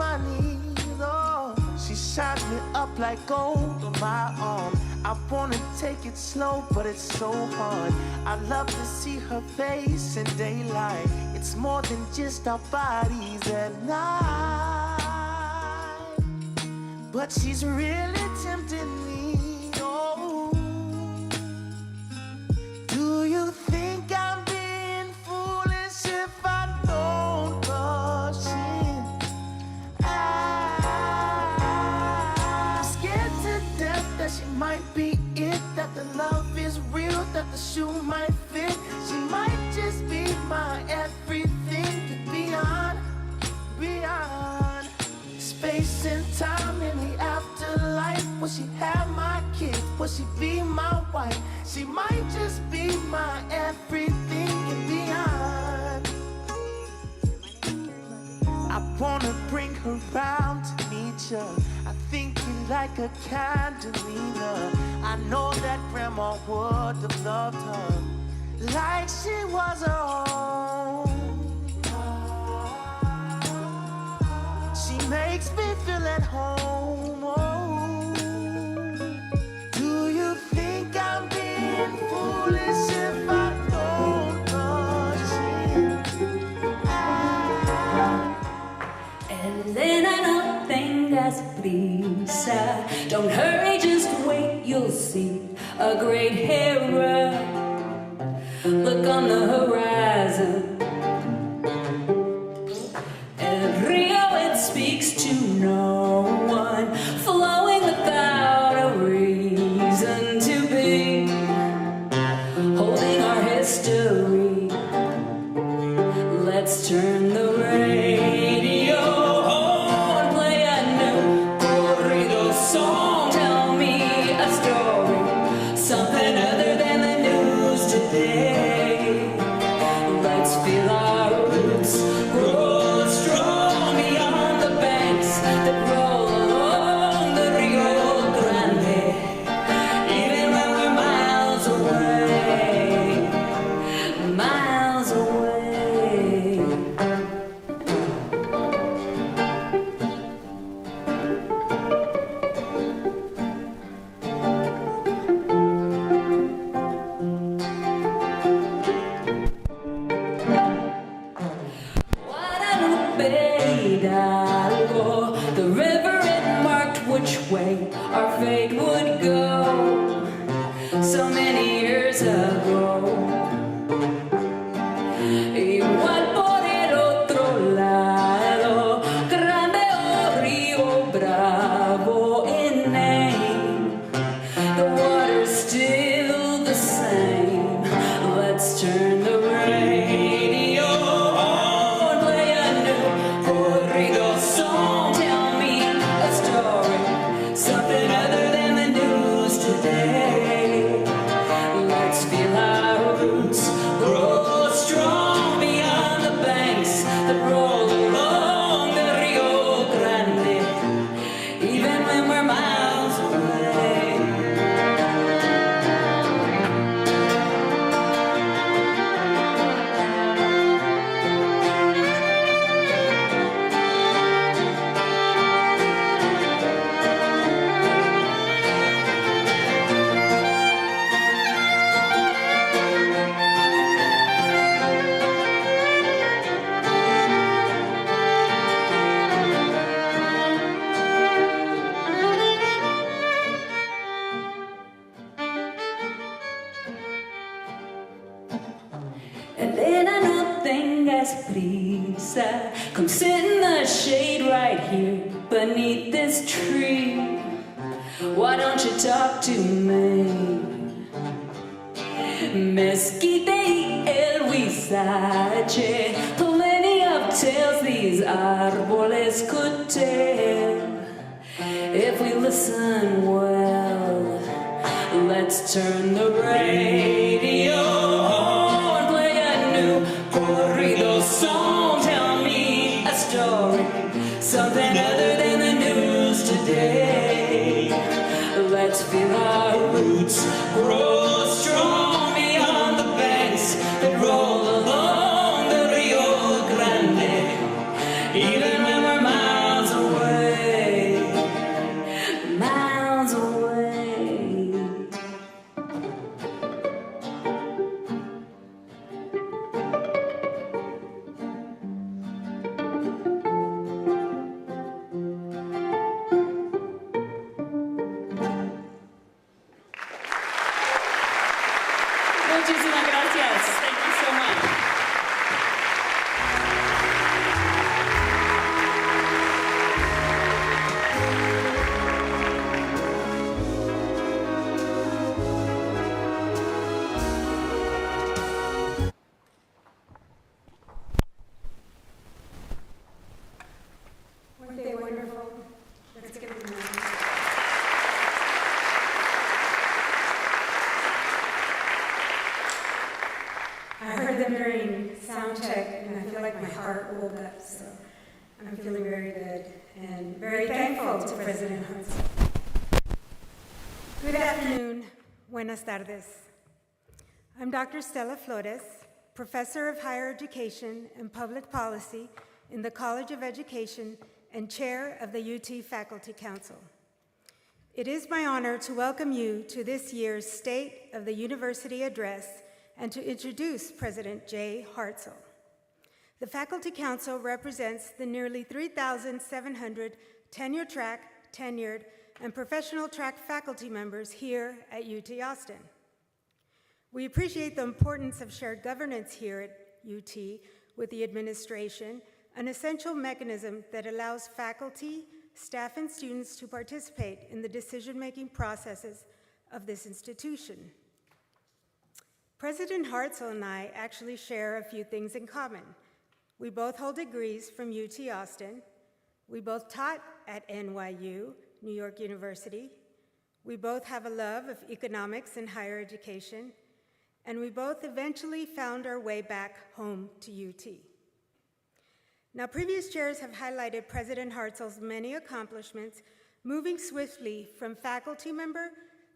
my knees. Oh, she shines me up like gold on my arm. I wanna take it slow, but it's so hard. I love to see her face in daylight. It's more than just our bodies at night. But she's really tempting me. Oh, do you think I'm being foolish if I don't rush in? I'm scared to death that she might be it, that the love is real, that the shoe might fit. She might just be my everything, beyond space and time in the afterlife. Will she have my kids? Will she be my wife? She might just be my everything and beyond. I wanna bring her round to meet ya. I think you like a candelina. I know that grandma would have loved her like she was her own. She makes me feel at home. Oh, do you think I'm being foolish if I don't rush in? Elena, no tengas prisa. Don't hurry, just wait, you'll see a great hero. Look on the horizon. El Rio, it speaks to no one, flowing without a reason to be, holding our history. Let's turn the radio on, play a new corrido song. Tell me a story, something other than the news today. Let's feel our roots grow strong beyond the banks that roll along the Rio Grande, even when we're miles away, miles away. Hidalgo, the river, it marked which way our fate would go so many years ago. Igual por el otro lado, grande o Rio Bravo in name, the water's still the same. Let's turn the radio on, play a new corrido song. Tell me a story, something other than the news today. Let's feel our roots grow strong beyond the banks that roll along the Rio Grande, even when we're miles away. Elena, no tengas prisa. Come sit in the shade right here beneath this tree. Why don't you talk to me? Mezquite y el huizache, plenty of tales these árboles could tell. If we listen well, let's turn the radio on, play a new corrido song. Tell me a story, something other than the news today. Let's feel our roots grow strong beyond the banks that roll along the Rio Grande, even when we're miles away. like my heart woke up, so I'm feeling very good and very thankful to President Hartzell. Good afternoon, buenas tardes. I'm Dr. Stella Flores, Professor of Higher Education and Public Policy in the College of Education and Chair of the UT Faculty Council. It is my honor to welcome you to this year's State of the University Address and to introduce President Jay Hartzell. The Faculty Council represents the nearly 3,700 tenure-track, tenured, and professional track faculty members here at UT Austin. We appreciate the importance of shared governance here at UT with the administration, an essential mechanism that allows faculty, staff, and students to participate in the decision-making processes of this institution. President Hartzell and I actually share a few things in common. We both hold degrees from UT Austin. We both taught at NYU, New York University. We both have a love of economics and higher education. And we both eventually found our way back home to UT. Now, previous chairs have highlighted President Hartzell's many accomplishments, moving swiftly from faculty member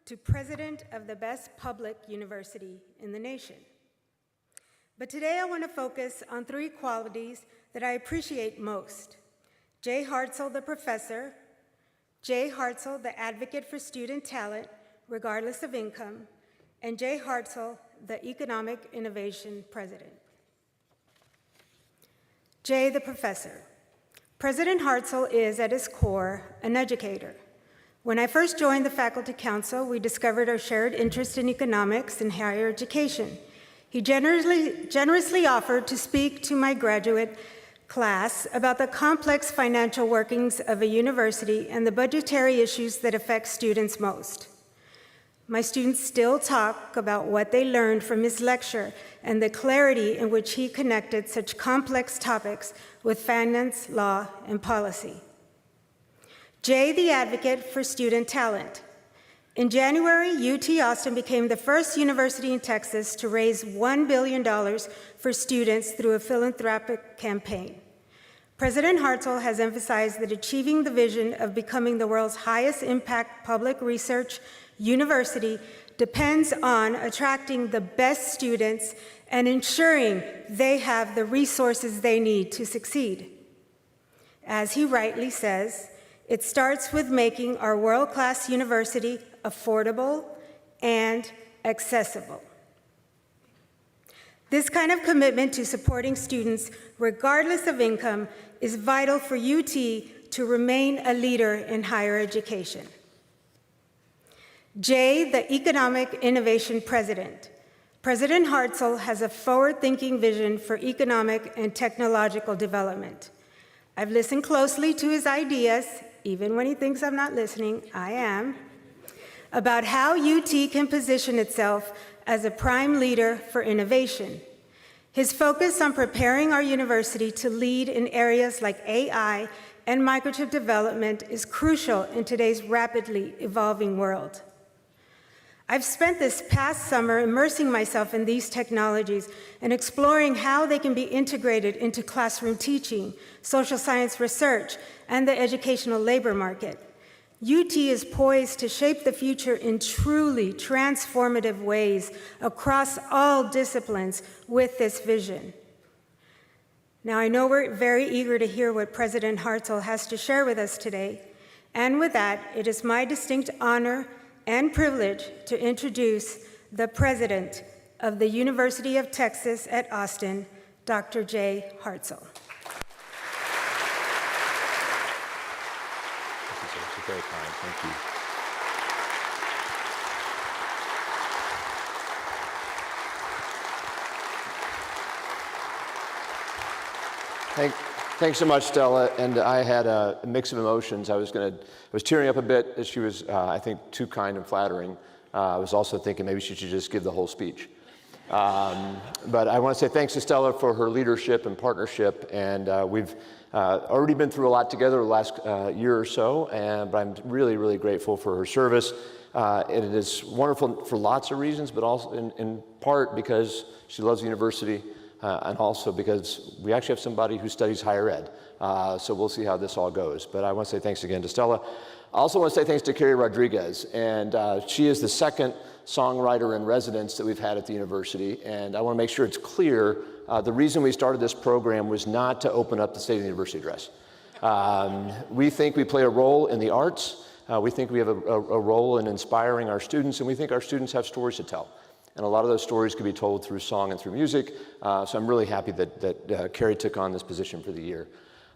to president of the best public university in the nation. But today I want to focus on three qualities that I appreciate most. Jay Hartzell, the professor, Jay Hartzell, the advocate for student talent, regardless of income, and Jay Hartzell, the economic innovation president. Jay, the professor. President Hartzell is, at his core, an educator. When I first joined the Faculty Council, we discovered our shared interest in economics and higher education. He generously offered to speak to my graduate class about the complex financial workings of a university and the budgetary issues that affect students most. My students still talk about what they learned from his lecture and the clarity in which he connected such complex topics with finance, law, and policy. Jay, the advocate for student talent. In January, UT Austin became the first university in Texas to raise $1 billion for students through a philanthropic campaign. President Hartzell has emphasized that achieving the vision of becoming the world's highest impact public research university depends on attracting the best students and ensuring they have the resources they need to succeed. As he rightly says, it starts with making our world-class university affordable and accessible. This kind of commitment to supporting students, regardless of income, is vital for UT to remain a leader in higher education. Jay, the economic innovation president. President Hartzell has a forward-thinking vision for economic and technological development. I've listened closely to his ideas, even when he thinks I'm not listening, I am, about how UT can position itself as a prime leader for innovation. His focus on preparing our university to lead in areas like AI and microchip development is crucial in today's rapidly evolving world. I've spent this past summer immersing myself in these technologies and exploring how they can be integrated into classroom teaching, social science research, and the educational labor market. UT is poised to shape the future in truly transformative ways across all disciplines with this vision. Now, I know we're very eager to hear what President Hartzell has to share with us today, and with that, it is my distinct honor and privilege to introduce the President of the University of Texas at Austin, Dr. Jay Hartzell. Thank you, sir. It's very kind. Thank you. Thanks so much, Stella. And I had a mix of emotions. I was tearing up a bit as she was, I think, too kind and flattering. I was also thinking maybe she should just give the whole speech. But I want to say thanks to Stella for her leadership and partnership. And we've already been through a lot together the last year or so. But I'm really, really grateful for her service. It is wonderful for lots of reasons, but also in part because she loves the university. and also because we actually have somebody who studies higher ed. So we'll see how this all goes. But I want to say thanks again to Stella. I also want to say thanks to Carrie Rodriguez, and she is the second songwriter in residence that we've had at the university, and I want to make sure it's clear, the reason we started this program was not to open up the State of the University address. We think we play a role in the arts, we think we have a role in inspiring our students, and we think our students have stories to tell. And a lot of those stories can be told through song and through music, so I'm really happy that Carrie took on this position for the year.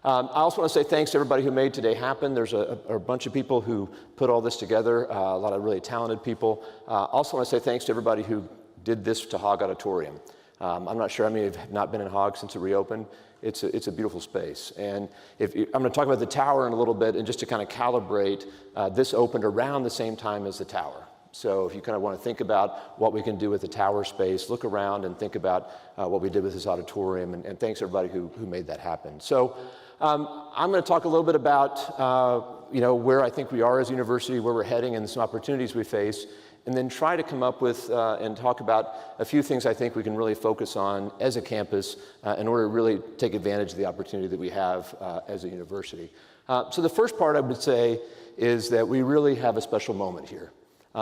I also want to say thanks to everybody who made today happen. There's a bunch of people who put all this together, a lot of really talented people. Also want to say thanks to everybody who did this to Hogg Auditorium. I'm not sure how many have not been in Hogg since it reopened. It's a beautiful space. And I'm going to talk about the tower in a little bit, and just to kind of calibrate, this opened around the same time as the tower. So if you kind of want to think about what we can do with the tower space, look around and think about what we did with this auditorium, and thanks everybody who made that happen. So I'm going to talk a little bit about where I think we are as a university, where we're heading, and some opportunities we face, and then try to come up with and talk about a few things I think we can really focus on as a campus in order to really take advantage of the opportunity that we have as a university. So the first part I would say is that we really have a special moment here.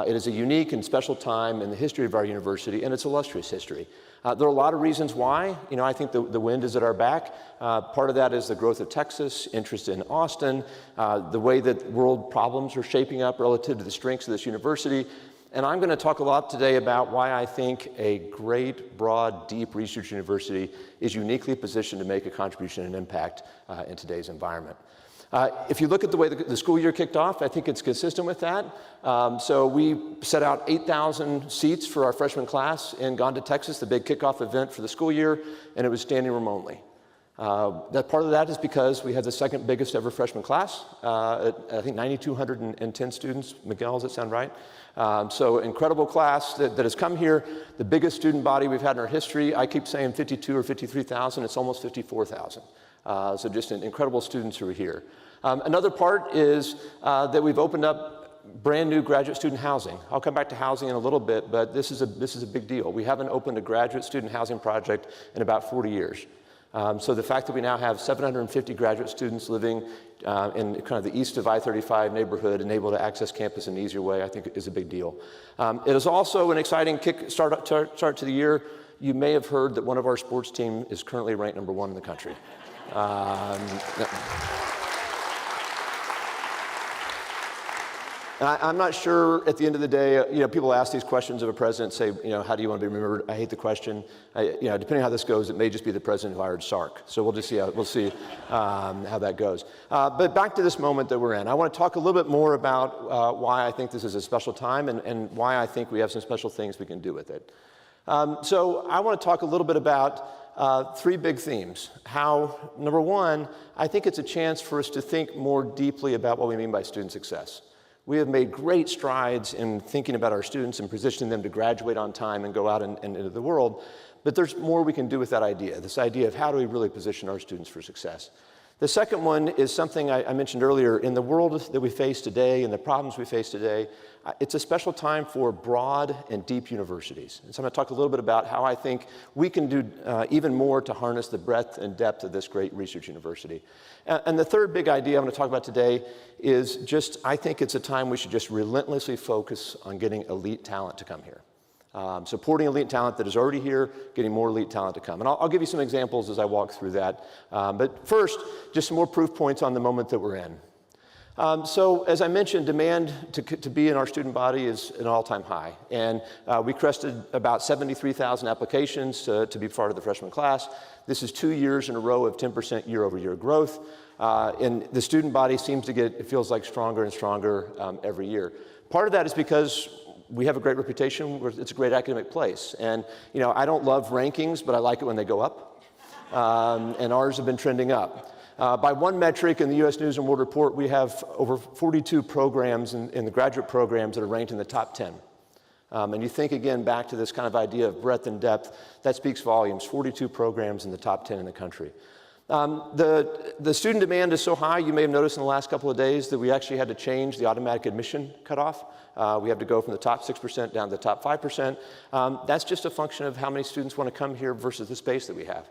It is a unique and special time in the history of our university, and it's illustrious history. There are a lot of reasons why. I think the wind is at our back. Part of that is the growth of Texas, interest in Austin, the way that world problems are shaping up relative to the strengths of this university. And I'm going to talk a lot today about why I think a great, broad, deep research university is uniquely positioned to make a contribution and impact in today's environment. If you look at the way the school year kicked off, I think it's consistent with that. So we set out 8,000 seats for our freshman class in Gonda, Texas, the big kickoff event for the school year, and it was standing room only. That part of that is because we had the second biggest ever freshman class, I think 9,210 students. Miguel, does that sound right? So incredible class that has come here, the biggest student body we've had in our history. I keep saying 52 or 53,000, it's almost 54,000. So just incredible students who are here. Another part is that we've opened up brand new graduate student housing. I'll come back to housing in a little bit, but this is a big deal. We haven't opened a graduate student housing project in about 40 years. So the fact that we now have 750 graduate students living in kind of the east of I-35 neighborhood and able to access campus in an easier way, I think is a big deal. It is also an exciting start to the year. You may have heard that one of our sports team is currently ranked #1 in the country. I'm not sure at the end of the day, people ask these questions of a president, say, how do you want to be remembered? I hate the question. Depending on how this goes, it may just be the president who hired Sark. So we'll just see how that goes. But back to this moment that we're in. I want to talk a little bit more about why I think this is a special time and why I think we have some special things we can do with it. So I want to talk a little bit about three big themes. How, number one, I think it's a chance for us to think more deeply about what we mean by student success. We have made great strides in thinking about our students and positioning them to graduate on time and go out and into the world, but there's more we can do with that idea, this idea of how do we really position our students for success. The second one is something I mentioned earlier. In the world that we face today and the problems we face today, it's a special time for broad and deep universities. And so I'm going to talk a little bit about how I think we can do even more to harness the breadth and depth of this great research university. And the third big idea I'm going to talk about today is just, I think it's a time we should just relentlessly focus on getting elite talent to come here. Supporting elite talent that is already here, getting more elite talent to come. And I'll give you some examples as I walk through that. But first, just some more proof points on the moment that we're in. So as I mentioned, demand to be in our student body is an all-time high. And we crested about 73,000 applications to be part of the freshman class. This is 2 years in a row of 10% year-over-year growth. And the student body seems to it feels like stronger and stronger every year. Part of that is because we have a great reputation. It's a great academic place. And I don't love rankings, but I like it when they go up. And ours have been trending up. By one metric in the U.S. News and World Report, we have over 42 programs in the graduate programs that are ranked in the top 10. And you think again back to this kind of idea of breadth and depth, that speaks volumes, 42 programs in the top 10 in the country. The student demand is so high, you may have noticed in the last couple of days that we actually had to change the automatic admission cutoff. We have to go from the top 6% down to the top 5%. That's just a function of how many students want to come here versus the space that we have.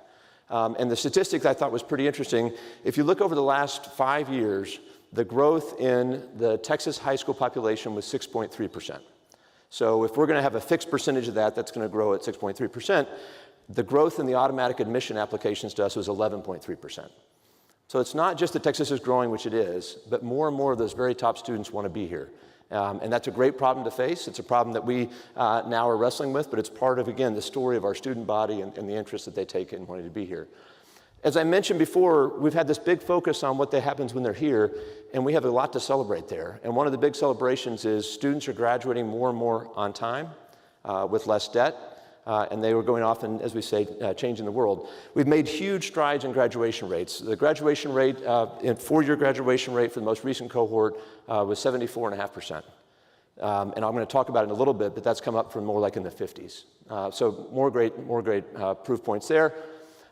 And the statistic I thought was pretty interesting. If you look over the last 5 years, the growth in the Texas high school population was 6.3%. So if we're going to have a fixed percentage of that, that's going to grow at 6.3%. The growth in the automatic admission applications to us was 11.3%. So it's not just that Texas is growing, which it is, but more and more of those very top students want to be here. And that's a great problem to face. It's a problem that we now are wrestling with, but it's part of, again, the story of our student body and the interest that they take in wanting to be here. As I mentioned before, we've had this big focus on what happens when they're here, and we have a lot to celebrate there. And one of the big celebrations is students are graduating more and more on time with less debt. And they were going off and, as we say, changing the world. We've made huge strides in graduation rates. The graduation rate, four-year graduation rate for the most recent cohort was 74.5%. And I'm going to talk about it in a little bit, but that's come up from more like in the 50s. So more great proof points there.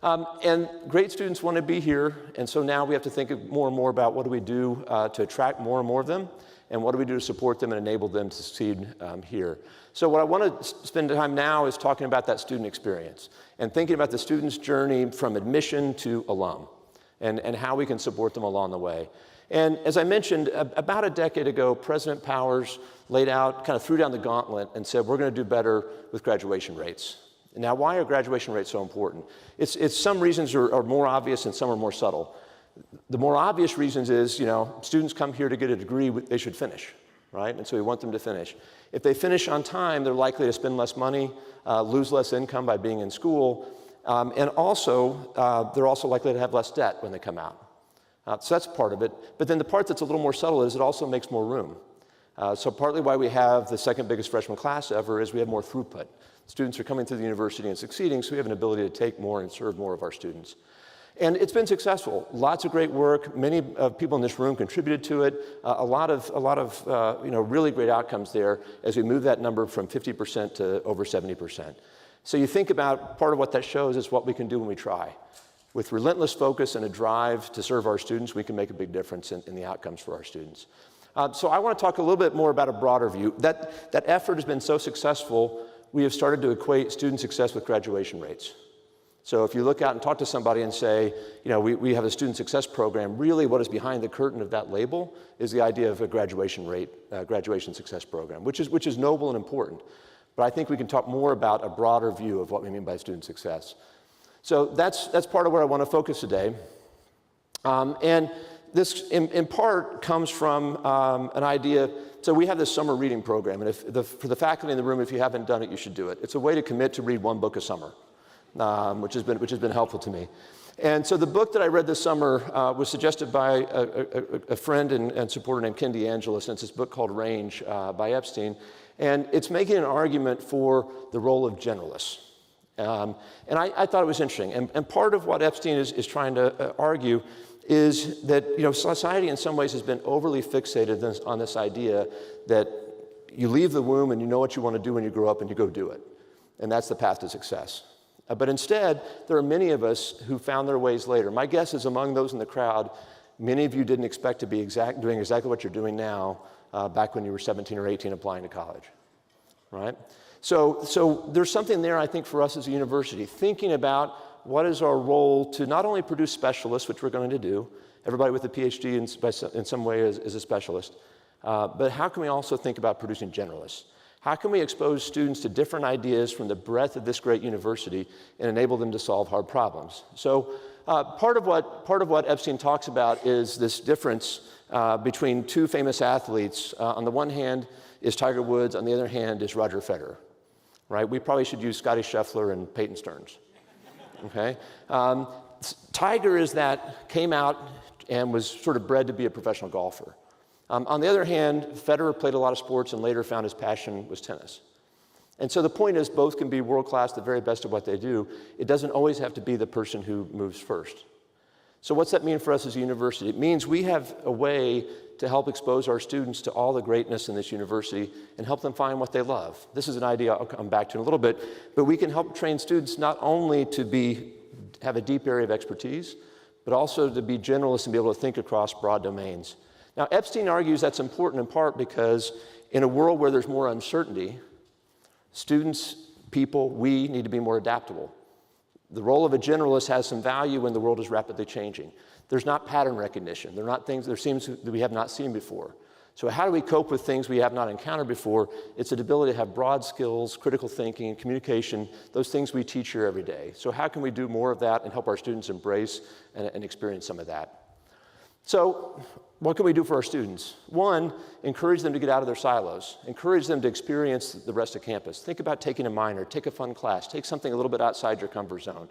And great students want to be here, and so now we have to think more and more about what do we do to attract more and more of them, and what do we do to support them and enable them to succeed here. So what I want to spend time now is talking about that student experience and thinking about the student's journey from admission to alum and how we can support them along the way. And as I mentioned, about a decade ago, President Powers laid out, kind of threw down the gauntlet and said, we're going to do better with graduation rates. Now, why are graduation rates so important? It's some reasons are more obvious and some are more subtle. The more obvious reasons is, students come here to get a degree, they should finish, right? And so we want them to finish. If they finish on time, they're likely to spend less money, lose less income by being in school, and also, they're also likely to have less debt when they come out. So that's part of it. But then the part that's a little more subtle is it also makes more room. So partly why we have the second biggest freshman class ever is we have more throughput. Students are coming through the university and succeeding, so we have an ability to take more and serve more of our students. And it's been successful. Lots of great work. Many people in this room contributed to it. A lot of really great outcomes there as we move that number from 50% to over 70%. So you think about part of what that shows is what we can do when we try. With relentless focus and a drive to serve our students, we can make a big difference in the outcomes for our students. So I want to talk a little bit more about a broader view. That effort has been so successful, we have started to equate student success with graduation rates. So if you look out and talk to somebody and say, we have a student success program, really what is behind the curtain of that label is the idea of a graduation rate, graduation success program, which is noble and important. But I think we can talk more about a broader view of what we mean by student success. So that's part of where I want to focus today. And this, in part, comes from an idea. So we have this summer reading program, and for the faculty in the room, if you haven't done it, you should do it. It's a way to commit to read one book a summer. Which has been helpful to me. And so the book that I read this summer was suggested by a friend and supporter named Ken DeAngelis, and it's this book called Range by Epstein. And it's making an argument for the role of generalists. And I thought it was interesting. And part of what Epstein is trying to argue is that society in some ways has been overly fixated on this idea that you leave the womb and you know what you want to do when you grow up and you go do it. And that's the path to success. But instead, there are many of us who found their ways later. My guess is among those in the crowd, many of you didn't expect to be doing exactly what you're doing now back when you were 17 or 18 applying to college, right? So there's something there, I think, for us as a university, thinking about what is our role to not only produce specialists, which we're going to do, everybody with a PhD in some way is a specialist, but how can we also think about producing generalists? How can we expose students to different ideas from the breadth of this great university and enable them to solve hard problems? So part of what Epstein talks about is this difference between two famous athletes. On the one hand is Tiger Woods, on the other hand is Roger Federer, right? We probably should use Scotty Scheffler and Peyton Stearns, okay? Tiger came out and was sort of bred to be a professional golfer. On the other hand, Federer played a lot of sports and later found his passion was tennis. And so the point is both can be world-class, the very best of what they do. It doesn't always have to be the person who moves first. So what's that mean for us as a university? It means we have a way to help expose our students to all the greatness in this university and help them find what they love. This is an idea I'll come back to in a little bit, but we can help train students not only to have a deep area of expertise, but also to be generalists and be able to think across broad domains. Now, Epstein argues that's important in part because in a world where there's more uncertainty, students, people, we need to be more adaptable. The role of a generalist has some value when the world is rapidly changing. There's not pattern recognition. There are not things, there seems that we have not seen before. So how do we cope with things we have not encountered before? It's an ability to have broad skills, critical thinking, communication, those things we teach here every day. So how can we do more of that and help our students embrace and experience some of that? So what can we do for our students? One, encourage them to get out of their silos. Encourage them to experience the rest of campus. Think about taking a minor, take a fun class, take something a little bit outside your comfort zone.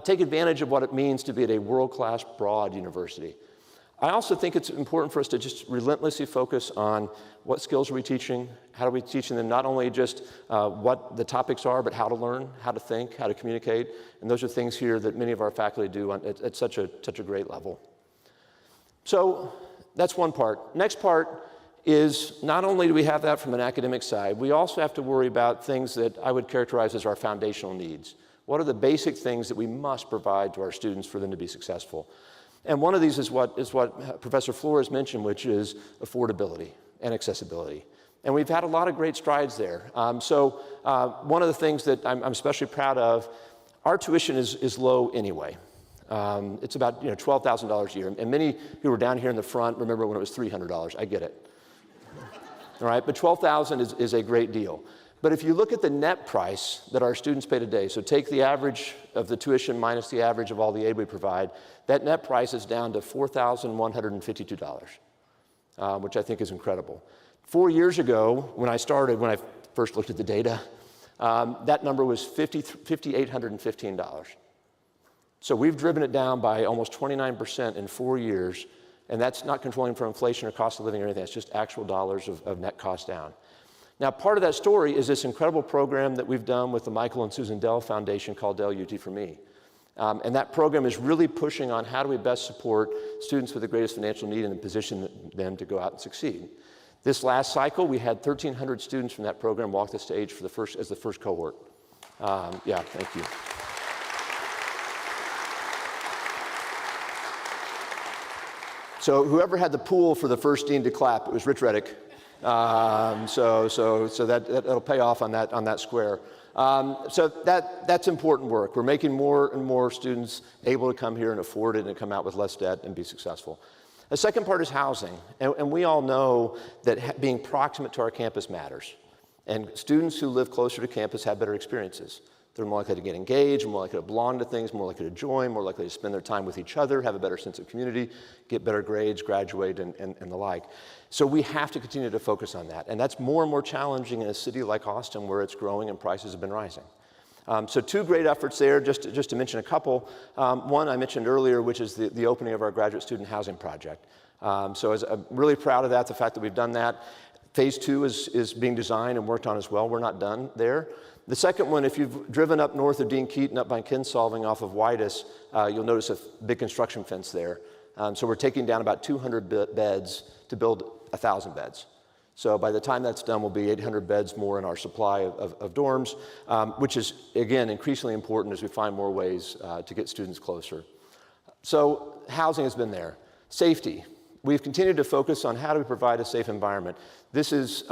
Take advantage of what it means to be at a world-class, broad university. I also think it's important for us to just relentlessly focus on what skills are we teaching, how are we teaching them not only just what the topics are, but how to learn, how to think, how to communicate. And those are things here that many of our faculty do at such a great level. So that's one part. Next part is not only do we have that from an academic side, we also have to worry about things that I would characterize as our foundational needs. What are the basic things that we must provide to our students for them to be successful? And one of these is what Professor Flores mentioned, which is affordability and accessibility. And we've had a lot of great strides there. One of the things that I'm especially proud of, our tuition is low anyway. It's about $12,000 a year. And many who were down here in the front remember when it was $300. I get it. All right, but $12,000 is a great deal. But if you look at the net price that our students pay today, so take the average of the tuition minus the average of all the aid we provide, that net price is down to $4,152, which I think is incredible. 4 years ago, when I first looked at the data, that number was $5,815. So we've driven it down by almost 29% in 4 years, and that's not controlling for inflation or cost of living or anything, that's just actual dollars of net cost down. Now, part of that story is this incredible program that we've done with the Michael and Susan Dell Foundation called Dell UT for Me. And that program is really pushing on how do we best support students with the greatest financial need and position them to go out and succeed. This last cycle, we had 1,300 students from that program walk the stage as the first cohort. Yeah, thank you. So whoever had the pool for the first dean to clap, it was Rich Reddick. So that'll pay off on that square. So that's important work. We're making more and more students able to come here and afford it and come out with less debt and be successful. The second part is housing. And we all know that being proximate to our campus matters. And students who live closer to campus have better experiences. They're more likely to get engaged, more likely to belong to things, more likely to join, more likely to spend their time with each other, have a better sense of community, get better grades, graduate, and the like. So we have to continue to focus on that. And that's more and more challenging in a city like Austin where it's growing and prices have been rising. So two great efforts there, just to mention a couple. One I mentioned earlier, which is the opening of our graduate student housing project. I'm really proud of that, the fact that we've done that. Phase 2 is being designed and worked on as well. We're not done there. The second one, if you've driven up north of Dean Keaton, up by Kinsolving off of Whitus, you'll notice a big construction fence there. So we're taking down about 200 beds to build 1,000 beds. So by the time that's done, we'll be 800 beds more in our supply of dorms, which is, again, increasingly important as we find more ways to get students closer. So housing has been there. Safety. We've continued to focus on how do we provide a safe environment. This is,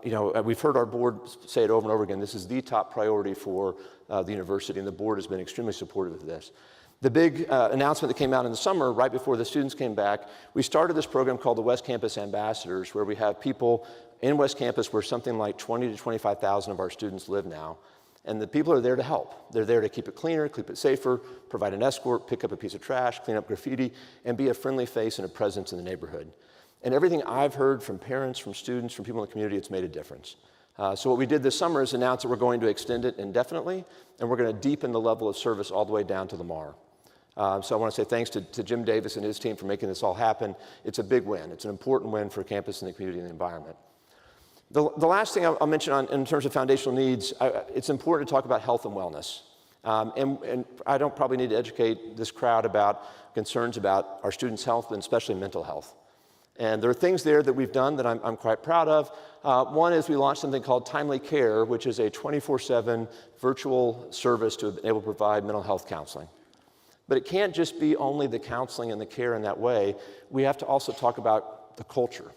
we've heard our board say it over and over again, this is the top priority for the university, and the board has been extremely supportive of this. The big announcement that came out in the summer, right before the students came back, we started this program called the West Campus Ambassadors, where we have people in West Campus where something like 20 to 25,000 of our students live now. And the people are there to help. They're there to keep it cleaner, keep it safer, provide an escort, pick up a piece of trash, clean up graffiti, and be a friendly face and a presence in the neighborhood. And everything I've heard from parents, from students, from people in the community, it's made a difference. So what we did this summer is announce that we're going to extend it indefinitely, and we're going to deepen the level of service all the way down to Lamar. So I want to say thanks to Jim Davis and his team for making this all happen. It's a big win. It's an important win for campus and the community and the environment. The last thing I'll mention in terms of foundational needs, it's important to talk about health and wellness. And I don't probably need to educate this crowd about concerns about our students' health, and especially mental health. And there are things there that we've done that I'm quite proud of. One is we launched something called Timely Care, which is a 24/7 virtual service to enable to provide mental health counseling. But it can't just be only the counseling and the care in that way. We have to also talk about the culture.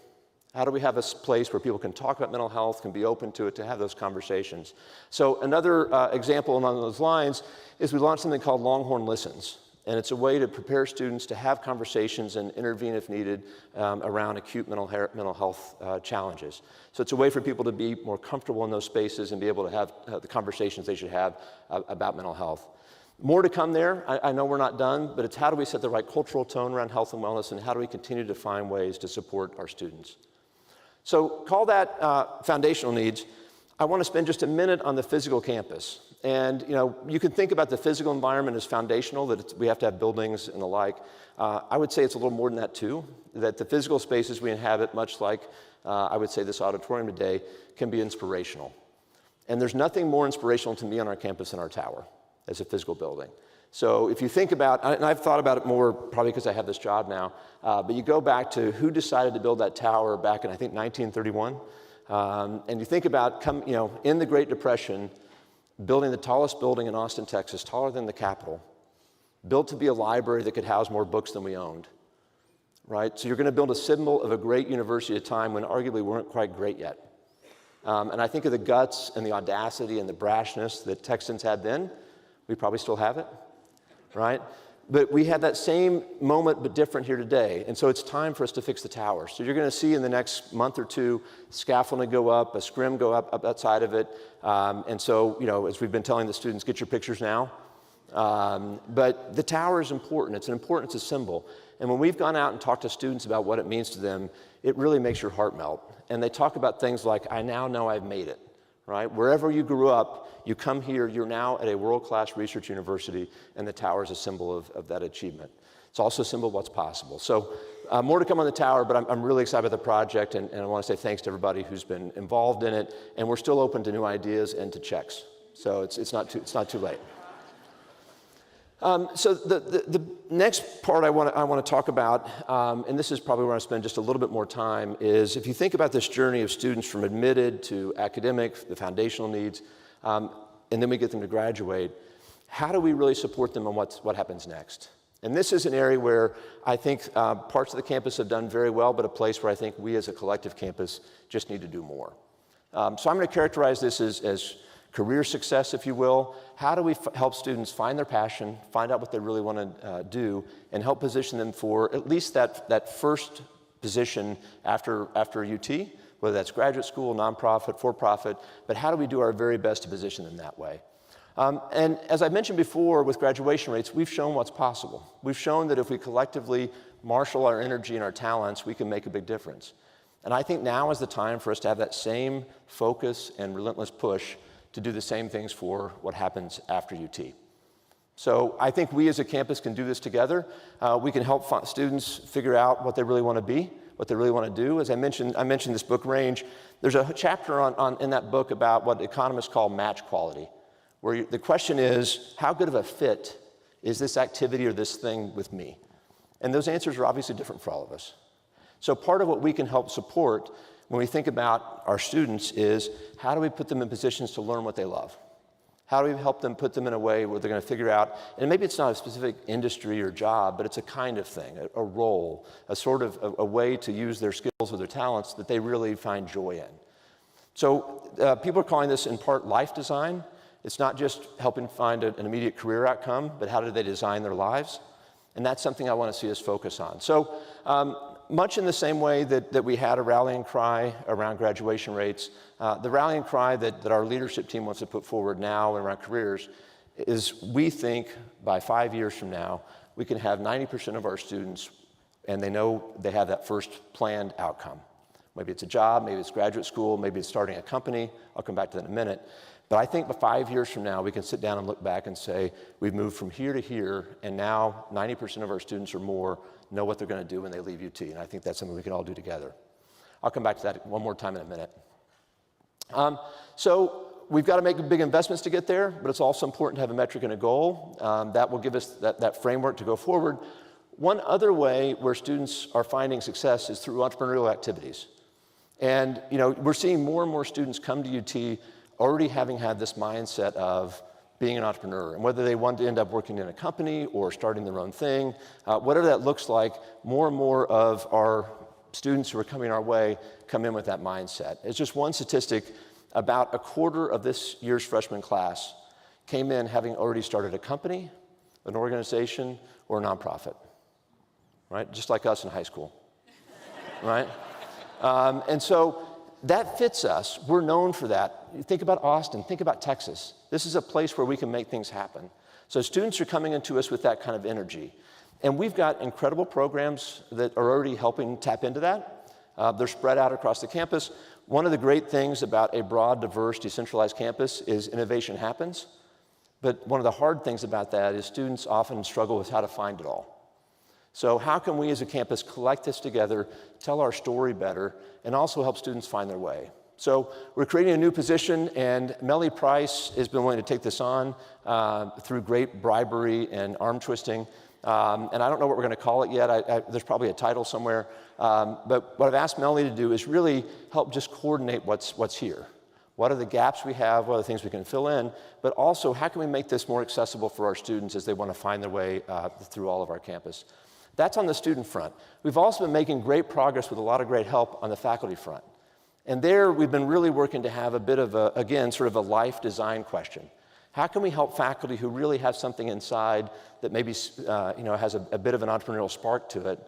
How do we have a place where people can talk about mental health, can be open to it, to have those conversations? So another example along those lines is we launched something called Longhorn Listens. And it's a way to prepare students to have conversations and intervene if needed around acute mental health challenges. So it's a way for people to be more comfortable in those spaces and be able to have the conversations they should have about mental health. More to come there. I know we're not done, but it's how do we set the right cultural tone around health and wellness, and how do we continue to find ways to support our students? So call that foundational needs. I want to spend just a minute on the physical campus. And you can think about the physical environment as foundational, that we have to have buildings and the like. I would say it's a little more than that too, that the physical spaces we inhabit, much like I would say this auditorium today, can be inspirational. And there's nothing more inspirational to me on our campus than our tower as a physical building. So if you think about, and I've thought about it more probably because I have this job now, but you go back to who decided to build that tower back in, I think, 1931. And you think about, in the Great Depression, building the tallest building in Austin, Texas, taller than the Capitol, built to be a library that could house more books than we owned, right? So you're going to build a symbol of a great university at a time when arguably we weren't quite great yet. And I think of the guts and the audacity and the brashness that Texans had then. We probably still have it, right? But we had that same moment, but different here today. And so it's time for us to fix the tower. So you're going to see in the next month or two, scaffolding go up, a scrim go up outside of it. And so, as we've been telling the students, get your pictures now. But the tower is important. It's a symbol. And when we've gone out and talked to students about what it means to them, it really makes your heart melt. And they talk about things like, I now know I've made it, right? Wherever you grew up, you come here, you're now at a world-class research university, and the tower is a symbol of that achievement. It's also a symbol of what's possible. So more to come on the tower, but I'm really excited about the project, and I want to say thanks to everybody who's been involved in it, and we're still open to new ideas and to checks. So it's not too late. So the next part I want to talk about, and this is probably where I spend just a little bit more time, is if you think about this journey of students from admitted to academic, the foundational needs, and then we get them to graduate, how do we really support them on what happens next? And this is an area where I think parts of the campus have done very well, but a place where I think we as a collective campus just need to do more. So I'm going to characterize this as career success, if you will. How do we help students find their passion, find out what they really want to do, and help position them for at least that first position after UT, whether that's graduate school, nonprofit, for-profit, but how do we do our very best to position them that way? And as I mentioned before, with graduation rates, we've shown what's possible. We've shown that if we collectively marshal our energy and our talents, we can make a big difference. And I think now is the time for us to have that same focus and relentless push to do the same things for what happens after UT. So I think we as a campus can do this together. We can help students figure out what they really want to be, what they really want to do. As I mentioned this book Range. There's a chapter in that book about what economists call match quality, where the question is, how good of a fit is this activity or this thing with me? And those answers are obviously different for all of us. So part of what we can help support when we think about our students is, how do we put them in positions to learn what they love? How do we help them, put them in a way where they're going to figure out, and maybe it's not a specific industry or job, but it's a kind of thing, a role, a sort of a way to use their skills or their talents that they really find joy in. So people are calling this in part life design. It's not just helping find an immediate career outcome, but how do they design their lives? And that's something I want to see us focus on. So much in the same way that we had a rallying cry around graduation rates, the rallying cry that our leadership team wants to put forward now around careers is, we think by 5 years from now, we can have 90% of our students, and they know they have that first planned outcome. Maybe it's a job, maybe it's graduate school, maybe it's starting a company. I'll come back to that in a minute. But I think by 5 years from now, we can sit down and look back and say, we've moved from here to here, and now 90% of our students or more know what they're going to do when they leave UT. And I think that's something we can all do together. I'll come back to that one more time in a minute. So we've got to make big investments to get there, but it's also important to have a metric and a goal. That will give us that framework to go forward. One other way where students are finding success is through entrepreneurial activities. And we're seeing more and more students come to UT already having had this mindset of, being an entrepreneur. And whether they want to end up working in a company or starting their own thing, whatever that looks like, more and more of our students who are coming our way come in with that mindset. It's just one statistic, about a quarter of this year's freshman class came in having already started a company, an organization, or a nonprofit, right? Just like us in high school, right? And so that fits us. We're known for that. Think about Austin, think about Texas. This is a place where we can make things happen. So students are coming into us with that kind of energy. And we've got incredible programs that are already helping tap into that. They're spread out across the campus. One of the great things about a broad, diverse, decentralized campus is innovation happens. But one of the hard things about that is students often struggle with how to find it all. So how can we as a campus collect this together, tell our story better, and also help students find their way? So we're creating a new position, and Melly Price has been willing to take this on through great bribery and arm twisting. And I don't know what we're going to call it yet. There's probably a title somewhere. But what I've asked Melly to do is really help just coordinate what's here. What are the gaps we have? What are the things we can fill in? But also, how can we make this more accessible for our students as they want to find their way through all of our campus? That's on the student front. We've also been making great progress with a lot of great help on the faculty front. And there, we've been really working to have a bit of a, again, sort of a life design question. How can we help faculty who really have something inside that maybe has a bit of an entrepreneurial spark to it?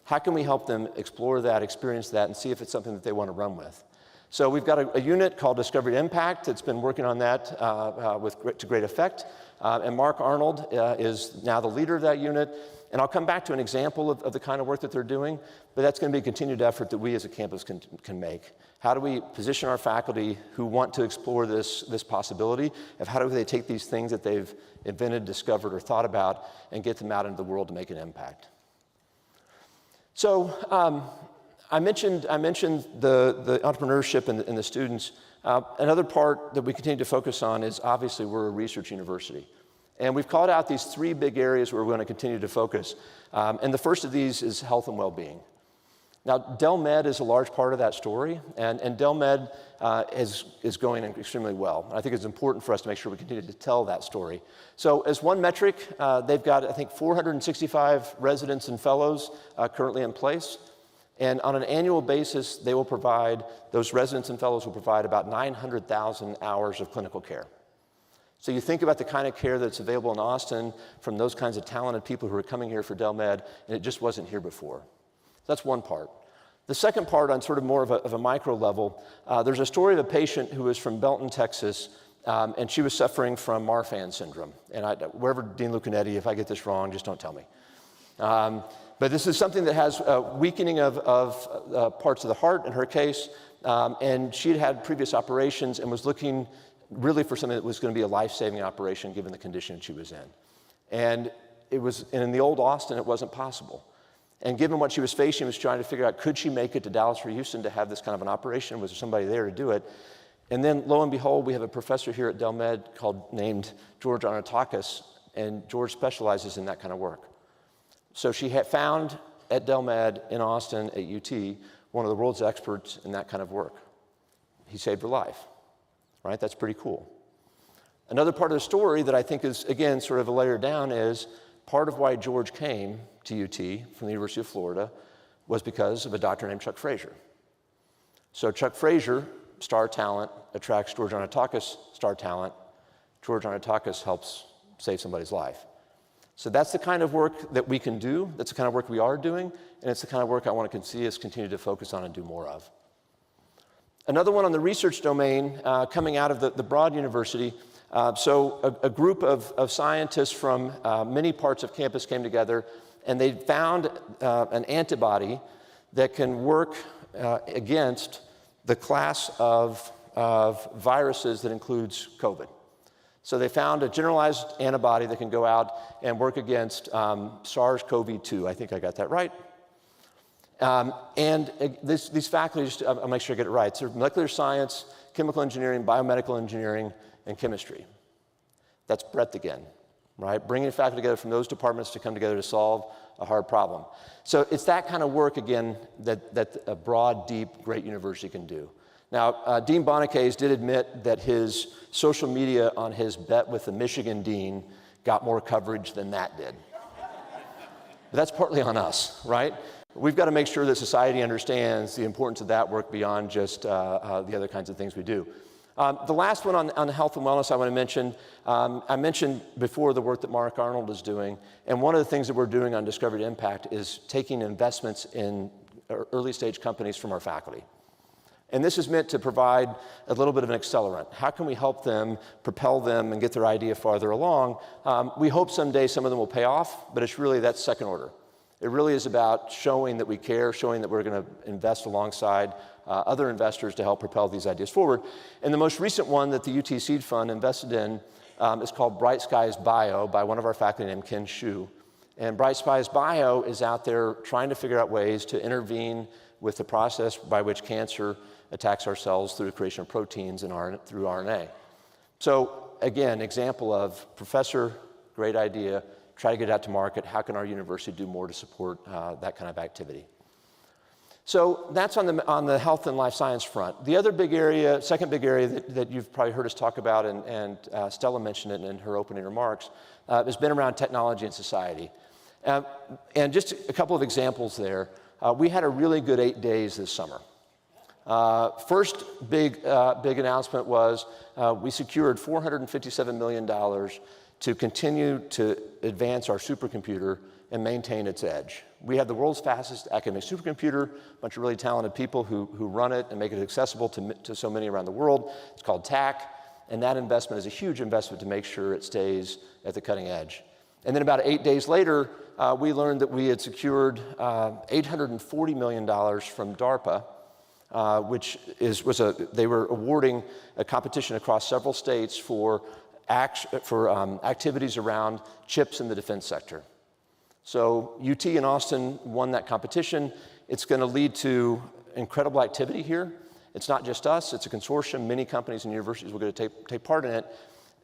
How can we help them explore that, experience that, and see if it's something that they want to run with? So we've got a unit called Discovery Impact that's been working on that to great effect. And Mark Arnold is now the leader of that unit. And I'll come back to an example of the kind of work that they're doing, but that's going to be a continued effort that we as a campus can make. How do we position our faculty who want to explore this possibility of how do they take these things that they've invented, discovered, or thought about and get them out into the world to make an impact? So I mentioned the entrepreneurship and the students. Another part that we continue to focus on is obviously we're a research university. And we've called out these three big areas where we're going to continue to focus. And the first of these is health and well-being. Now, Del Med is a large part of that story, and Del Med is going extremely well. I think it's important for us to make sure we continue to tell that story. So as one metric, they've got, I think, 465 residents and fellows currently in place. And on an annual basis, those residents and fellows will provide about 900,000 hours of clinical care. So you think about the kind of care that's available in Austin from those kinds of talented people who are coming here for Del Med, and it just wasn't here before. That's one part. The second part, on sort of more of a micro level, there's a story of a patient who was from Belton, Texas, and she was suffering from Marfan syndrome. And wherever Dean Lucanetti, if I get this wrong, just don't tell me. But this is something that has a weakening of parts of the heart in her case, and she'd had previous operations and was looking really for something that was going to be a life-saving operation given the condition she was in. And in the old Austin, it wasn't possible. And given what she was facing, she was trying to figure out, could she make it to Dallas or Houston to have this kind of an operation? Was there somebody there to do it? And then, lo and behold, we have a professor here at Del Med named George Anatakis, and George specializes in that kind of work. So she had found at Del Med in Austin at UT one of the world's experts in that kind of work. He saved her life. Right? That's pretty cool. Another part of the story that I think is, again, sort of a layer down is part of why George came to UT from the University of Florida was because of a doctor named Chuck Frazier. So Chuck Frazier, star talent, attracts George Anatakis, star talent. George Anatakis helps save somebody's life. So that's the kind of work that we can do. That's the kind of work we are doing. And it's the kind of work I want to see us continue to focus on and do more of. Another one on the research domain coming out of the Broad University. So a group of scientists from many parts of campus came together, and they found an antibody that can work against the class of viruses that includes COVID. So they found a generalized antibody that can go out and work against SARS-CoV-2. I think I got that right. And these faculties, I'll make sure I get it right. So molecular science, chemical engineering, biomedical engineering, and chemistry. That's breadth again, right? Bringing faculty together from those departments to come together to solve a hard problem. So it's that kind of work, again, that a broad, deep, great university can do. Now, Dean Bonacaze did admit that his social media on his bet with the Michigan dean got more coverage than that did. But that's partly on us, right? We've got to make sure that society understands the importance of that work beyond just the other kinds of things we do. The last one on health and wellness I want to mention, I mentioned before the work that Mark Arnold is doing, and one of the things that we're doing on Discovery to Impact is taking investments in early stage companies from our faculty. And this is meant to provide a little bit of an accelerant. How can we help them, propel them, and get their idea farther along? We hope someday some of them will pay off, but it's really that's second order. It really is about showing that we care, showing that we're going to invest alongside other investors to help propel these ideas forward. And the most recent one that the UT Seed Fund invested in is called Bright Skies Bio by one of our faculty named Ken Shu. And Bright Skies Bio is out there trying to figure out ways to intervene with the process by which cancer attacks our cells through the creation of proteins and through RNA. So again, example of professor, great idea, try to get it out to market. How can our university do more to support that kind of activity? So that's on the health and life science front. The other big area, second big area that you've probably heard us talk about, and Stella mentioned it in her opening remarks, has been around technology and society. And just a couple of examples there. We had a really good 8 days this summer. First big announcement was we secured $457 million to continue to advance our supercomputer and maintain its edge. We have the world's fastest academic supercomputer, a bunch of really talented people who run it and make it accessible to so many around the world. It's called TAC, and that investment is a huge investment to make sure it stays at the cutting edge. And then about 8 days later, we learned that we had secured $840 million from DARPA, which they were awarding a competition across several states for activities around chips in the defense sector. So UT and Austin won that competition. It's going to lead to incredible activity here. It's not just us, it's a consortium. Many companies and universities will get to take part in it.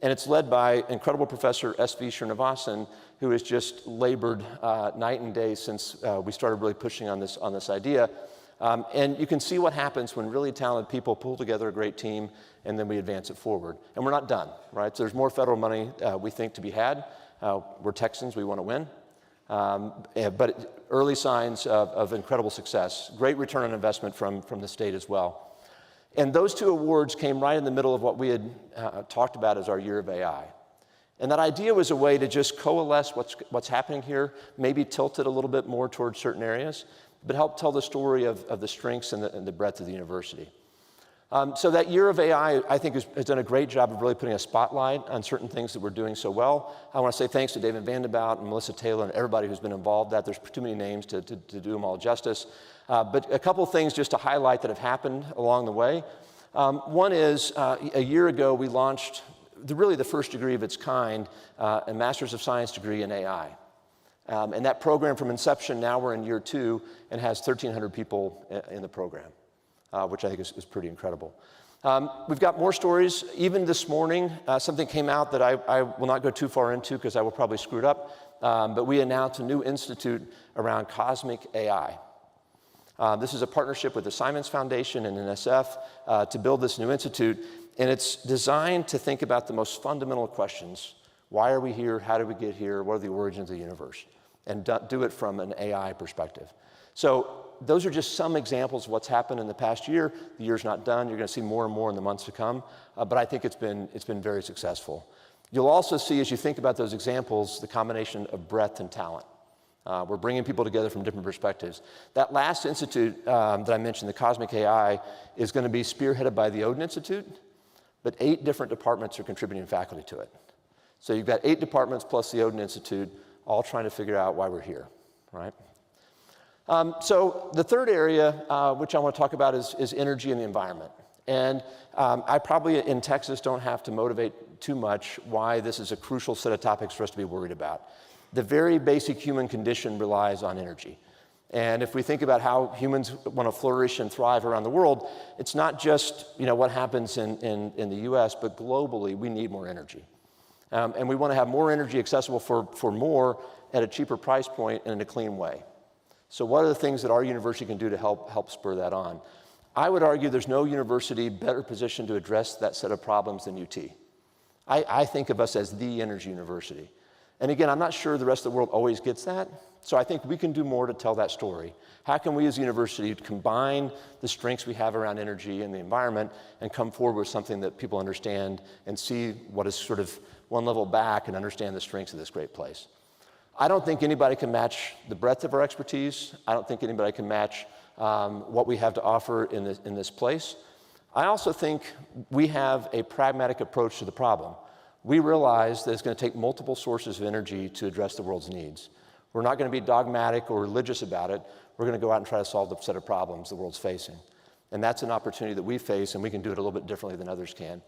And it's led by incredible Professor S.V. Srinivasan, who has just labored night and day since we started really pushing on this idea. And you can see what happens when really talented people pull together a great team and then we advance it forward. And we're not done, right? So there's more federal money we think to be had. We're Texans, we want to win. But early signs of incredible success. Great return on investment from the state as well. And those two awards came right in the middle of what we had talked about as our year of AI. And that idea was a way to just coalesce what's happening here, maybe tilt it a little bit more towards certain areas, but help tell the story of the strengths and the breadth of the university. So that year of AI, I think, has done a great job of really putting a spotlight on certain things that we're doing so well. I want to say thanks to David Vandenbout and Melissa Taylor and everybody who's been involved in that. There's too many names to do them all justice. But a couple of things just to highlight that have happened along the way. One is a year ago we launched really the first degree of its kind, a Master's of Science degree in AI. And that program from inception, now we're in year 2 and has 1,300 people in the program, which I think is pretty incredible. We've got more stories. Even this morning, something came out that I will not go too far into because I will probably screw it up, but we announced a new institute around cosmic AI. This is a partnership with the Simons Foundation and NSF to build this new institute, and it's designed to think about the most fundamental questions. Why are we here? How did we get here? What are the origins of the universe? And do it from an AI perspective. So those are just some examples of what's happened in the past year. The year's not done. You're going to see more and more in the months to come, but I think it's been very successful. You'll also see, as you think about those examples, the combination of breadth and talent. We're bringing people together from different perspectives. That last institute that I mentioned, the Cosmic AI, is going to be spearheaded by the Odin Institute, but 8 different departments are contributing faculty to it. So you've got 8 departments plus the Odin Institute, all trying to figure out why we're here, right? So the third area, which I want to talk about, is energy and the environment. And I probably, in Texas, don't have to motivate too much why this is a crucial set of topics for us to be worried about. The very basic human condition relies on energy. And if we think about how humans want to flourish and thrive around the world, it's not just what happens in the US, but globally, we need more energy. And we want to have more energy accessible for more at a cheaper price point and in a clean way. So what are the things that our university can do to help spur that on? I would argue there's no university better positioned to address that set of problems than UT. I think of us as the energy university. And again, I'm not sure the rest of the world always gets that, so I think we can do more to tell that story. How can we as a university combine the strengths we have around energy and the environment and come forward with something that people understand and see what is sort of one level back and understand the strengths of this great place? I don't think anybody can match the breadth of our expertise. I don't think anybody can match what we have to offer in this place. I also think we have a pragmatic approach to the problem. We realize that it's going to take multiple sources of energy to address the world's needs. We're not going to be dogmatic or religious about it. We're going to go out and try to solve the set of problems the world's facing. And that's an opportunity that we face, and we can do it a little bit differently than others can.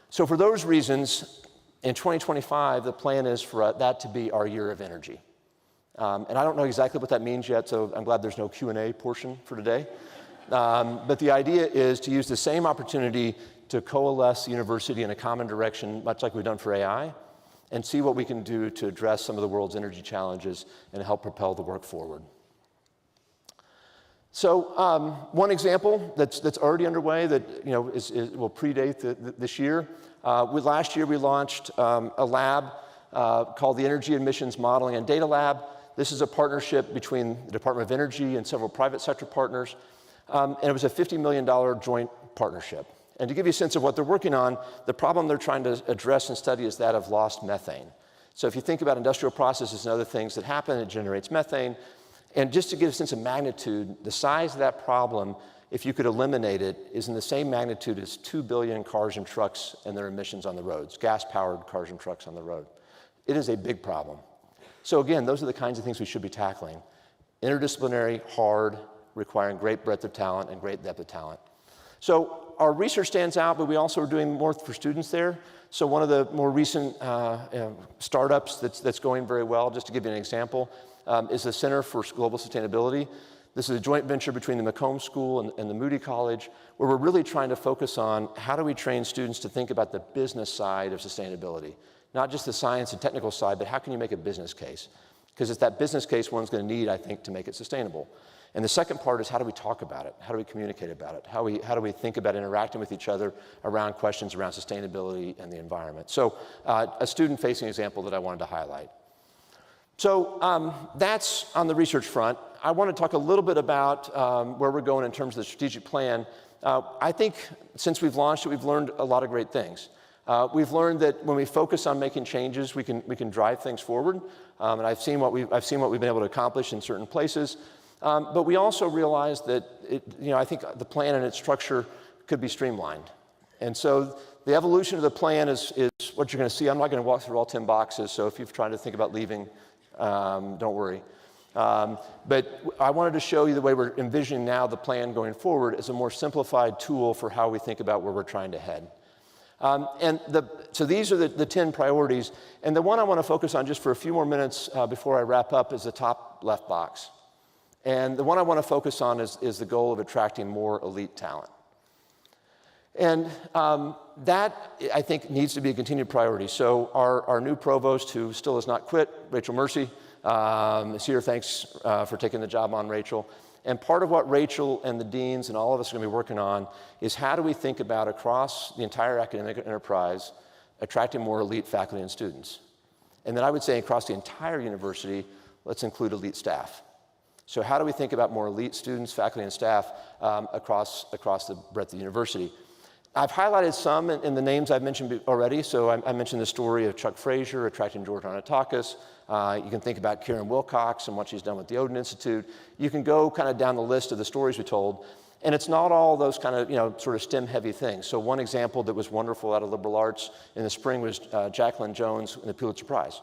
So for those reasons, in 2025, the plan is for that to be our year of energy. And I don't know exactly what that means yet, so I'm glad there's no Q&A portion for today. But the idea is to use the same opportunity to coalesce the university in a common direction, much like we've done for AI, and see what we can do to address some of the world's energy challenges and help propel the work forward. So one example that's already underway that will predate this year. Last year we launched a lab called the Energy Emissions Modeling and Data Lab. This is a partnership between the Department of Energy and several private sector partners. And it was a $50 million joint partnership. And to give you a sense of what they're working on, the problem they're trying to address and study is that of lost methane. So if you think about industrial processes and other things that happen, it generates methane. And just to give a sense of magnitude, the size of that problem, if you could eliminate it, is in the same magnitude as 2 billion cars and trucks and their emissions on the roads, gas-powered cars and trucks on the road. It is a big problem. So again, those are the kinds of things we should be tackling. Interdisciplinary, hard, requiring great breadth of talent and great depth of talent. So our research stands out, but we also are doing more for students there. So one of the more recent startups that's going very well, just to give you an example, is the Center for Global Sustainability. This is a joint venture between the Macomb School and the Moody College, where we're really trying to focus on how do we train students to think about the business side of sustainability. Not just the science and technical side, but how can you make a business case? Because it's that business case one's going to need, I think, to make it sustainable. And the second part is how do we talk about it? How do we communicate about it? How do we think about interacting with each other around questions around sustainability and the environment? So a student-facing example that I wanted to highlight. So that's on the research front. I want to talk a little bit about where we're going in terms of the strategic plan. I think since we've launched it, we've learned a lot of great things. We've learned that when we focus on making changes, we can drive things forward. And I've seen what we've been able to accomplish in certain places. But we also realized that I think the plan and its structure could be streamlined. And so the evolution of the plan is what you're going to see. I'm not going to walk through all 10 boxes, so if you're trying to think about leaving, don't worry. But I wanted to show you the way we're envisioning now the plan going forward as a more simplified tool for how we think about where we're trying to head. So these are the 10 priorities. And the one I want to focus on just for a few more minutes before I wrap up is the top left box. And the one I want to focus on is the goal of attracting more elite talent. And that, I think, needs to be a continued priority. So our new provost, who still has not quit, Rachel Mercy, is here. Thanks for taking the job on, Rachel. And part of what Rachel and the deans and all of us are going to be working on is how do we think about across the entire academic enterprise attracting more elite faculty and students. And then I would say across the entire university, let's include elite staff. So how do we think about more elite students, faculty, and staff across the breadth of the university? I've highlighted some in the names I've mentioned already. So I mentioned the story of Chuck Frazier attracting George Arnatakis. You can think about Karen Wilcox and what she's done with the Odin Institute. You can go kind of down the list of the stories we told. And it's not all those kind of, sort of STEM-heavy things. So one example that was wonderful out of liberal arts in the spring was Jacqueline Jones and the Pulitzer Prize.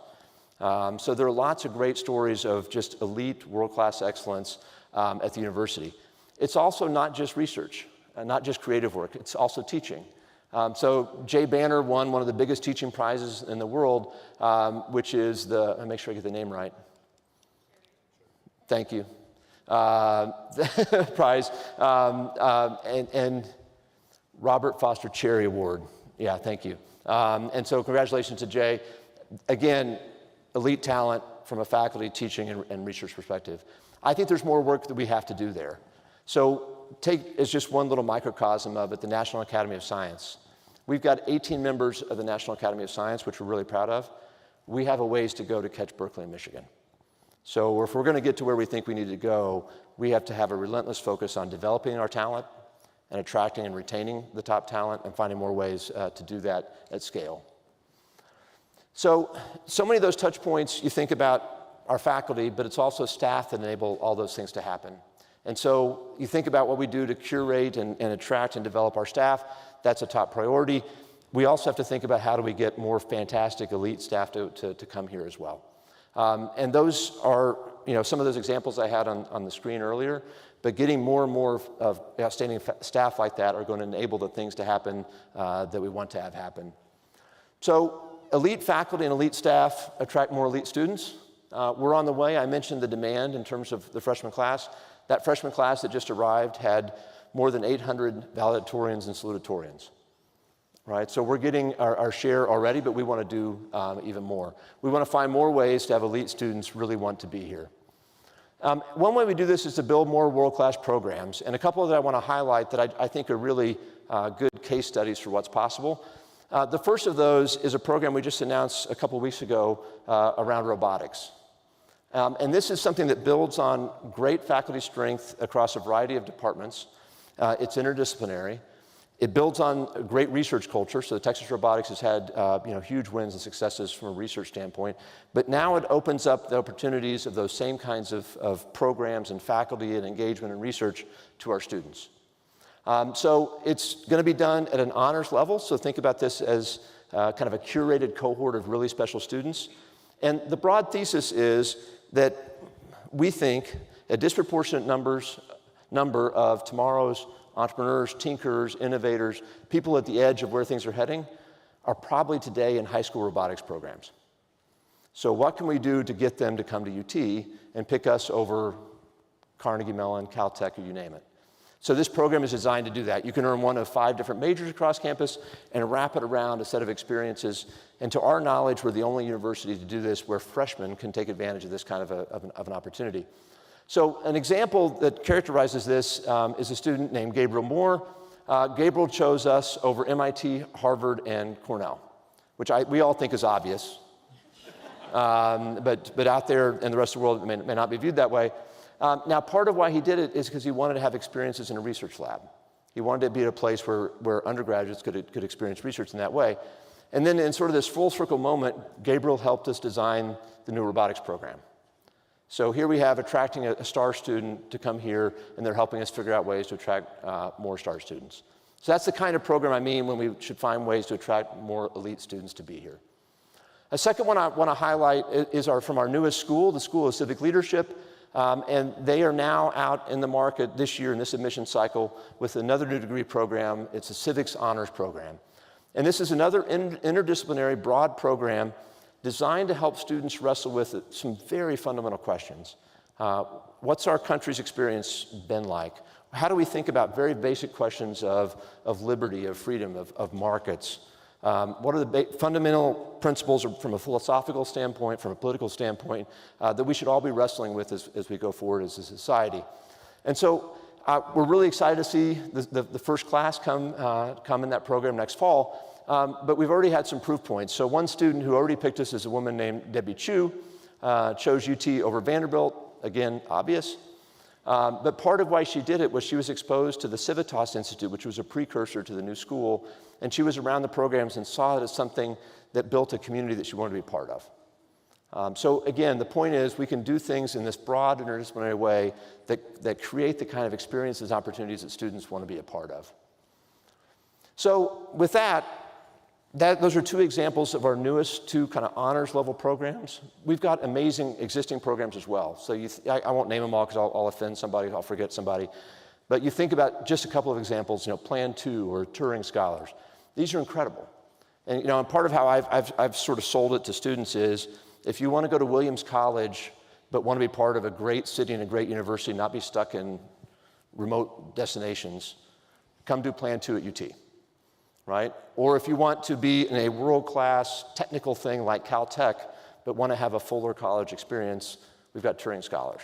So there are lots of great stories of just elite, world-class excellence at the university. It's also not just research, not just creative work. It's also teaching. So Jay Banner won one of the biggest teaching prizes in the world, which is I'll make sure I get the name right. Thank you. Prize. And Robert Foster Cherry Award. Yeah, thank you. And so congratulations to Jay. Again, elite talent from a faculty, teaching, and research perspective. I think there's more work that we have to do there. So take as just one little microcosm of it, the National Academy of Science. We've got 18 members of the National Academy of Science, which we're really proud of. We have a ways to go to catch Berkeley and Michigan. So if we're going to get to where we think we need to go, we have to have a relentless focus on developing our talent and attracting and retaining the top talent and finding more ways to do that at scale. So many of those touch points, you think about our faculty, but it's also staff that enable all those things to happen. And so you think about what we do to curate and attract and develop our staff. That's a top priority. We also have to think about how do we get more fantastic elite staff to come here as well. And those are, some of those examples I had on the screen earlier, but getting more and more of outstanding staff like that are going to enable the things to happen that we want to have happen. So elite faculty and elite staff attract more elite students. We're on the way. I mentioned the demand in terms of the freshman class. That freshman class that just arrived had more than 800 valedictorians and salutatorians. Right, so we're getting our share already, but we want to do even more. We want to find more ways to have elite students really want to be here. One way we do this is to build more world-class programs, and a couple that I want to highlight that I think are really good case studies for what's possible. The first of those is a program we just announced a couple weeks ago around robotics. And this is something that builds on great faculty strength across a variety of departments. It's interdisciplinary. It builds on a great research culture, so the Texas Robotics has had huge wins and successes from a research standpoint, but now it opens up the opportunities of those same kinds of programs and faculty and engagement and research to our students. So it's going to be done at an honors level, so think about this as kind of a curated cohort of really special students. And the broad thesis is that we think a disproportionate number of tomorrow's entrepreneurs, tinkerers, innovators, people at the edge of where things are heading are probably today in high school robotics programs. So what can we do to get them to come to UT and pick us over Carnegie Mellon, Caltech, or you name it? So this program is designed to do that. You can earn one of 5 different majors across campus and wrap it around a set of experiences. And to our knowledge, we're the only university to do this where freshmen can take advantage of this kind of an opportunity. So an example that characterizes this is a student named Gabriel Moore. Gabriel chose us over MIT, Harvard, and Cornell, which we all think is obvious. But out there in the rest of the world, it may not be viewed that way. Now, part of why he did it is because he wanted to have experiences in a research lab. He wanted to be at a place where undergraduates could experience research in that way. And then in sort of this full circle moment, Gabriel helped us design the new robotics program. So here we have attracting a STAR student to come here, and they're helping us figure out ways to attract more STAR students. So that's the kind of program I mean when we should find ways to attract more elite students to be here. A second one I want to highlight is from our newest school, the School of Civic Leadership. And they are now out in the market this year in this admission cycle with another new degree program. It's a civics honors program. And this is another interdisciplinary broad program designed to help students wrestle with some very fundamental questions. What's our country's experience been like? How do we think about very basic questions of liberty, of freedom, of markets? What are the fundamental principles from a philosophical standpoint, from a political standpoint, that we should all be wrestling with as we go forward as a society? And so we're really excited to see the first class come in that program next fall, but we've already had some proof points. So one student who already picked us is a woman named Debbie Chu, chose UT over Vanderbilt, again, obvious. But part of why she did it was she was exposed to the Civitas Institute, which was a precursor to the new school, and she was around the programs and saw it as something that built a community that she wanted to be part of. So again, the point is we can do things in this broad interdisciplinary way that create the kind of experiences and opportunities that students want to be a part of. So with those are 2 examples of our newest 2 kind of honors level programs. We've got amazing existing programs as well. So I won't name them all because I'll offend somebody, I'll forget somebody. But you think about just a couple of examples, Plan 2 or Turing Scholars. These are incredible. And and part of how I've sort of sold it to students is if you want to go to Williams College but want to be part of a great city and a great university, not be stuck in remote destinations, come do Plan 2 at UT. Right? Or if you want to be in a world-class technical thing like Caltech, but want to have a fuller college experience, we've got Turing Scholars.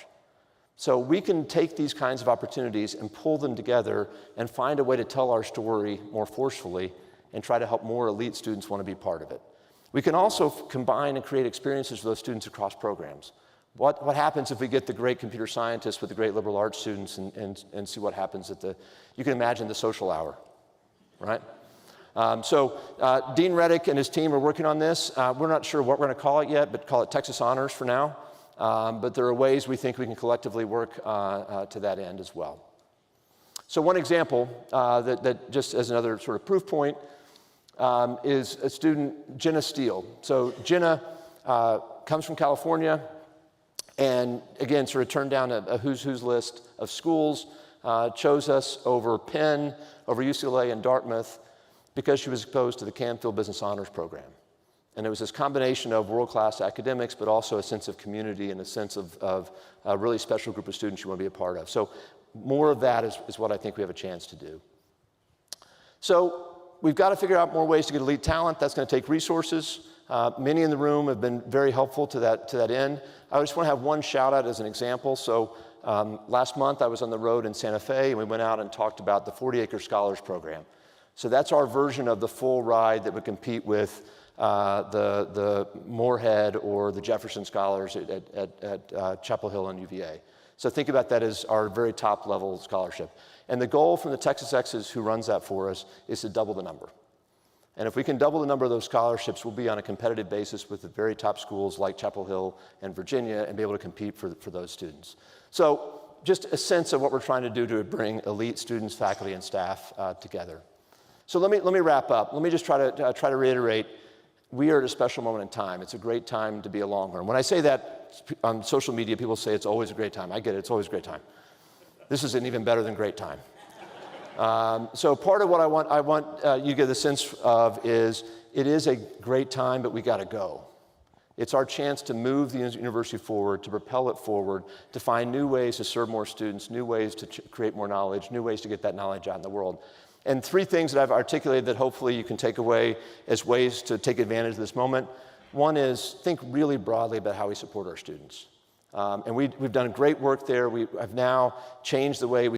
So we can take these kinds of opportunities and pull them together and find a way to tell our story more forcefully and try to help more elite students want to be part of it. We can also combine and create experiences for those students across programs. What happens if we get the great computer scientists with the great liberal arts students and see what happens at you can imagine the social hour, right? Dean Reddick and his team are working on this. We're not sure what we're going to call it yet, but call it Texas Honors for now. But there are ways we think we can collectively work to that end as well. So one example that just as another sort of proof point is a student, Jenna Steele. So Jenna comes from California and again sort of turned down a who's list of schools, chose us over Penn, over UCLA and Dartmouth because she was exposed to the Canfield Business Honors Program. And it was this combination of world-class academics, but also a sense of community and a sense of a really special group of students you want to be a part of. So more of that is what I think we have a chance to do. So we've got to figure out more ways to get elite talent. That's going to take resources. Many in the room have been very helpful to that end. I just want to have one shout out as an example. So last month I was on the road in Santa Fe and we went out and talked about the 40-acre Scholars Program. So that's our version of the full ride that would compete with the Moorhead or the Jefferson Scholars at Chapel Hill and UVA. So think about that as our very top level scholarship. And the goal from the Texas Exes who runs that for us is to double the number. And if we can double the number of those scholarships, we'll be on a competitive basis with the very top schools like Chapel Hill and Virginia and be able to compete for those students. So just a sense of what we're trying to do to bring elite students, faculty, and staff together. So let me wrap up. Let me just try to reiterate, we are at a special moment in time. It's a great time to be a Longhorn. When I say that on social media, people say it's always a great time. I get it, it's always a great time. This is an even better than great time. So part of what I want you to get the sense of is it is a great time, but we got to go. It's our chance to move the university forward, to propel it forward, to find new ways to serve more students, new ways to create more knowledge, new ways to get that knowledge out in the world. And three things that I've articulated that hopefully you can take away as ways to take advantage of this moment. One is think really broadly about how we support our students. And we've done great work there. We have now changed the way we